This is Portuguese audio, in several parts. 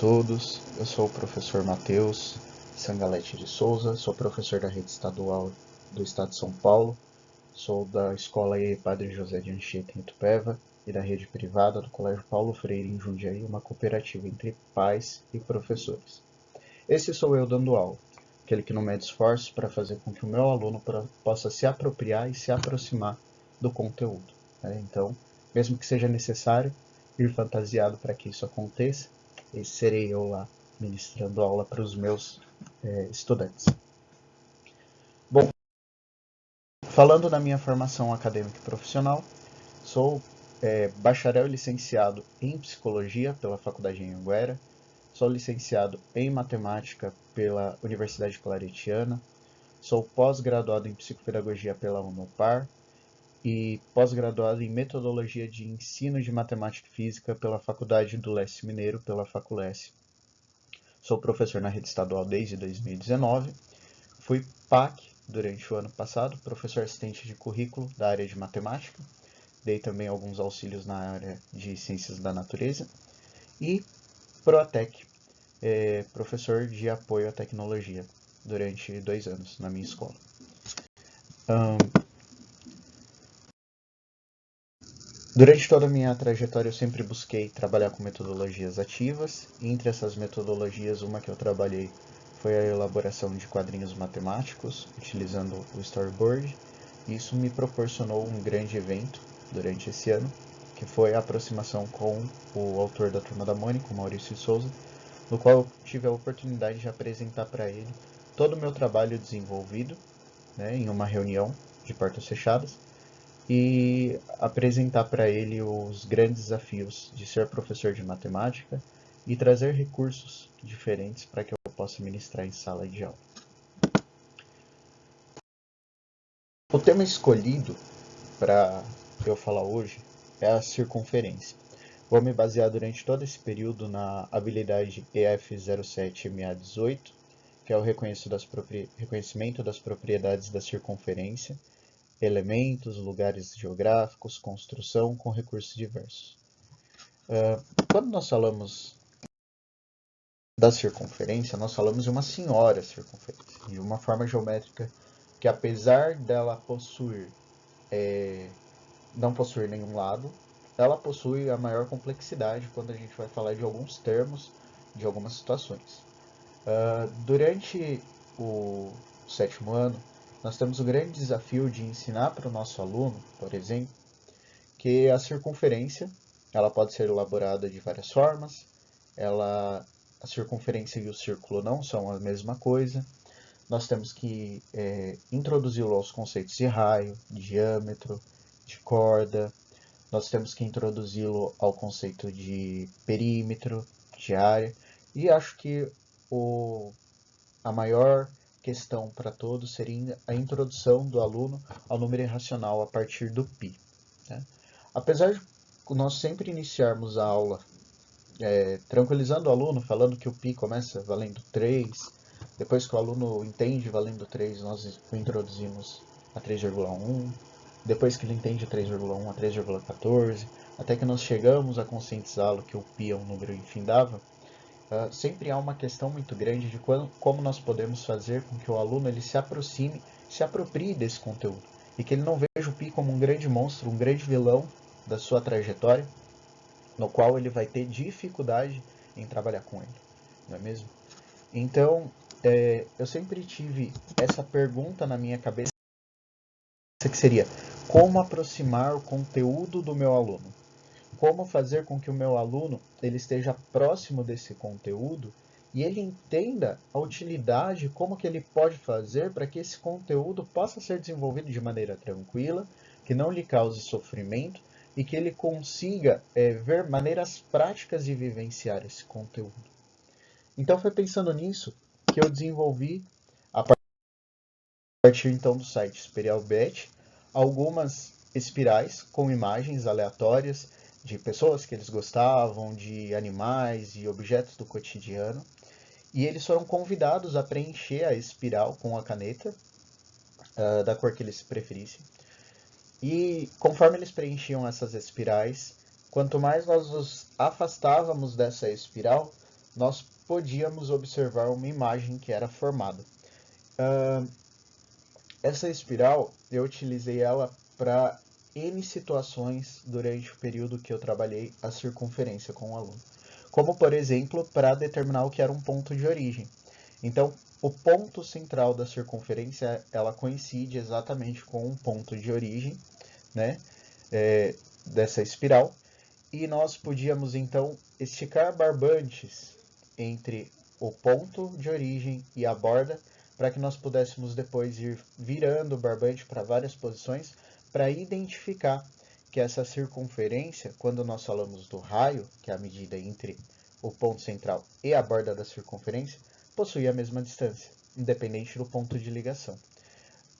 todos, eu sou o professor Matheus Sangalete de Souza, sou professor da rede estadual do estado de São Paulo, sou da escola EE Padre José de Anchieta em Itupeva e da rede privada do Colégio Paulo Freire em Jundiaí, uma cooperativa entre pais e professores. Esse sou eu dando aula, aquele que não mede esforços para fazer com que o meu aluno possa se apropriar e se aproximar do conteúdo. Então, mesmo que seja necessário ir fantasiado para que isso aconteça, serei eu lá ministrando aula para os meus estudantes. Bom, falando da minha formação acadêmica e profissional, sou bacharel e licenciado em psicologia pela Faculdade Anhanguera, sou licenciado em matemática pela Universidade Claretiana, sou pós-graduado em psicopedagogia pela Unopar e pós-graduado em metodologia de ensino de matemática e física pela Faculdade do Leste Mineiro, pela Faculeste. Sou professor na rede estadual desde 2019, fui PAC durante o ano passado, professor assistente de currículo da área de matemática, dei também alguns auxílios na área de ciências da natureza, e PROATEC, professor de apoio à tecnologia, durante 2 anos na minha escola. Durante toda a minha trajetória eu sempre busquei trabalhar com metodologias ativas, e entre essas metodologias uma que eu trabalhei foi a elaboração de quadrinhos matemáticos, utilizando o storyboard, e isso me proporcionou um grande evento durante esse ano, que foi a aproximação com o autor da Turma da Mônica, o Maurício Souza, no qual eu tive a oportunidade de apresentar para ele todo o meu trabalho desenvolvido, em uma reunião de portas fechadas, e apresentar para ele os grandes desafios de ser professor de matemática e trazer recursos diferentes para que eu possa ministrar em sala de aula. O tema escolhido para eu falar hoje é a circunferência. Vou me basear durante todo esse período na habilidade EF07MA18, que é o reconhecimento das propriedades da circunferência, elementos, lugares geográficos, construção com recursos diversos. Quando nós falamos da circunferência, nós falamos de uma senhora circunferência, de uma forma geométrica que, apesar dela não possuir nenhum lado, ela possui a maior complexidade quando a gente vai falar de alguns termos, de algumas situações. Durante o 7º ano, nós temos o grande desafio de ensinar para o nosso aluno, por exemplo, que a circunferência ela pode ser elaborada de várias formas, a circunferência e o círculo não são a mesma coisa, nós temos que introduzi-lo aos conceitos de raio, de diâmetro, de corda, nós temos que introduzi-lo ao conceito de perímetro, de área, e acho que a maior questão para todos seria a introdução do aluno ao número irracional a partir do π. Apesar de nós sempre iniciarmos a aula tranquilizando o aluno, falando que o π começa valendo 3, depois que o aluno entende valendo 3, nós o introduzimos a 3,1, depois que ele entende 3,1 a 3,14, até que nós chegamos a conscientizá-lo que o π é um número infindável, sempre há uma questão muito grande de como nós podemos fazer com que o aluno ele se aproxime, se aproprie desse conteúdo, e que ele não veja o π como um grande monstro, um grande vilão da sua trajetória, no qual ele vai ter dificuldade em trabalhar com ele, não é mesmo? Então, eu sempre tive essa pergunta na minha cabeça, que seria, como aproximar o conteúdo do meu aluno? Como fazer com que o meu aluno ele esteja próximo desse conteúdo e ele entenda a utilidade, como que ele pode fazer para que esse conteúdo possa ser desenvolvido de maneira tranquila, que não lhe cause sofrimento e que ele consiga ver maneiras práticas de vivenciar esse conteúdo. Então foi pensando nisso que eu desenvolvi, a partir então do site Sperialbet, algumas espirais com imagens aleatórias de pessoas que eles gostavam, de animais e objetos do cotidiano, e eles foram convidados a preencher a espiral com a caneta, da cor que eles preferissem. E conforme eles preenchiam essas espirais, quanto mais nós nos afastávamos dessa espiral, nós podíamos observar uma imagem que era formada. Essa espiral, eu utilizei ela para N situações durante o período que eu trabalhei a circunferência com o aluno. Como, por exemplo, para determinar o que era um ponto de origem. Então, o ponto central da circunferência, ela coincide exatamente com um ponto de origem, né, dessa espiral, e nós podíamos, então, esticar barbantes entre o ponto de origem e a borda, para que nós pudéssemos depois ir virando o barbante para várias posições, para identificar que essa circunferência, quando nós falamos do raio, que é a medida entre o ponto central e a borda da circunferência, possui a mesma distância, independente do ponto de ligação.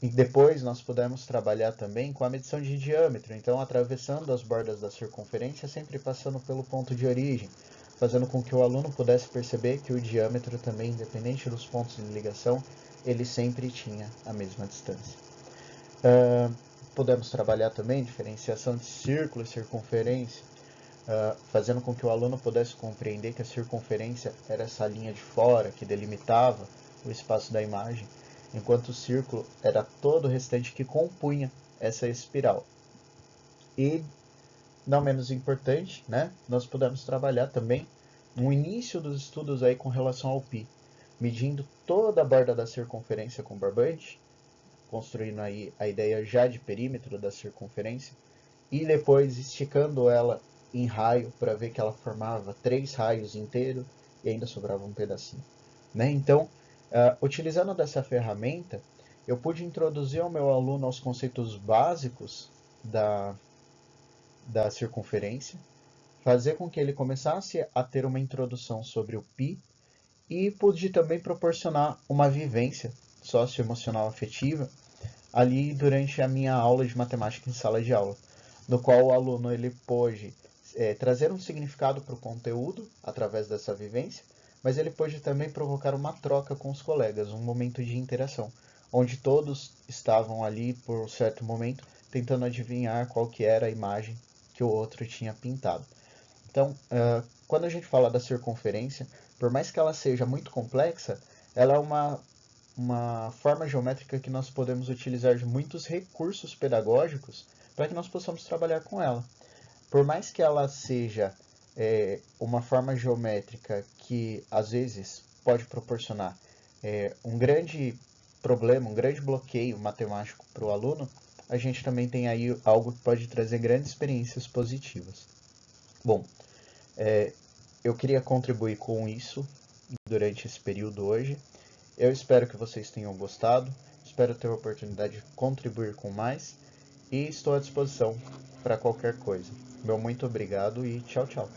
E depois nós pudemos trabalhar também com a medição de diâmetro, então atravessando as bordas da circunferência, sempre passando pelo ponto de origem, fazendo com que o aluno pudesse perceber que o diâmetro também, independente dos pontos de ligação, ele sempre tinha a mesma distância. Pudemos trabalhar também diferenciação de círculo e circunferência, fazendo com que o aluno pudesse compreender que a circunferência era essa linha de fora que delimitava o espaço da imagem, enquanto o círculo era todo o restante que compunha essa espiral. E, não menos importante, né, nós pudemos trabalhar também no início dos estudos aí com relação ao π, medindo toda a borda da circunferência com barbante, construindo aí a ideia já de perímetro da circunferência, e depois esticando ela em raio para ver que ela formava 3 raios inteiros e ainda sobrava um pedacinho. Né? Então, utilizando dessa ferramenta, eu pude introduzir ao meu aluno aos conceitos básicos da circunferência, fazer com que ele começasse a ter uma introdução sobre o π e pude também proporcionar uma vivência socioemocional afetiva ali durante a minha aula de matemática em sala de aula, no qual o aluno ele pôde trazer um significado para o conteúdo através dessa vivência, mas ele pôde também provocar uma troca com os colegas, um momento de interação, onde todos estavam ali por um certo momento tentando adivinhar qual que era a imagem que o outro tinha pintado. Então, quando a gente fala da circunferência, por mais que ela seja muito complexa, ela é uma forma geométrica que nós podemos utilizar de muitos recursos pedagógicos para que nós possamos trabalhar com ela. Por mais que ela seja uma forma geométrica que às vezes pode proporcionar um grande problema, um grande bloqueio matemático para o aluno, a gente também tem aí algo que pode trazer grandes experiências positivas. Bom, eu queria contribuir com isso durante esse período hoje. Eu espero que vocês tenham gostado, espero ter a oportunidade de contribuir com mais e estou à disposição para qualquer coisa. Meu muito obrigado e tchau, tchau.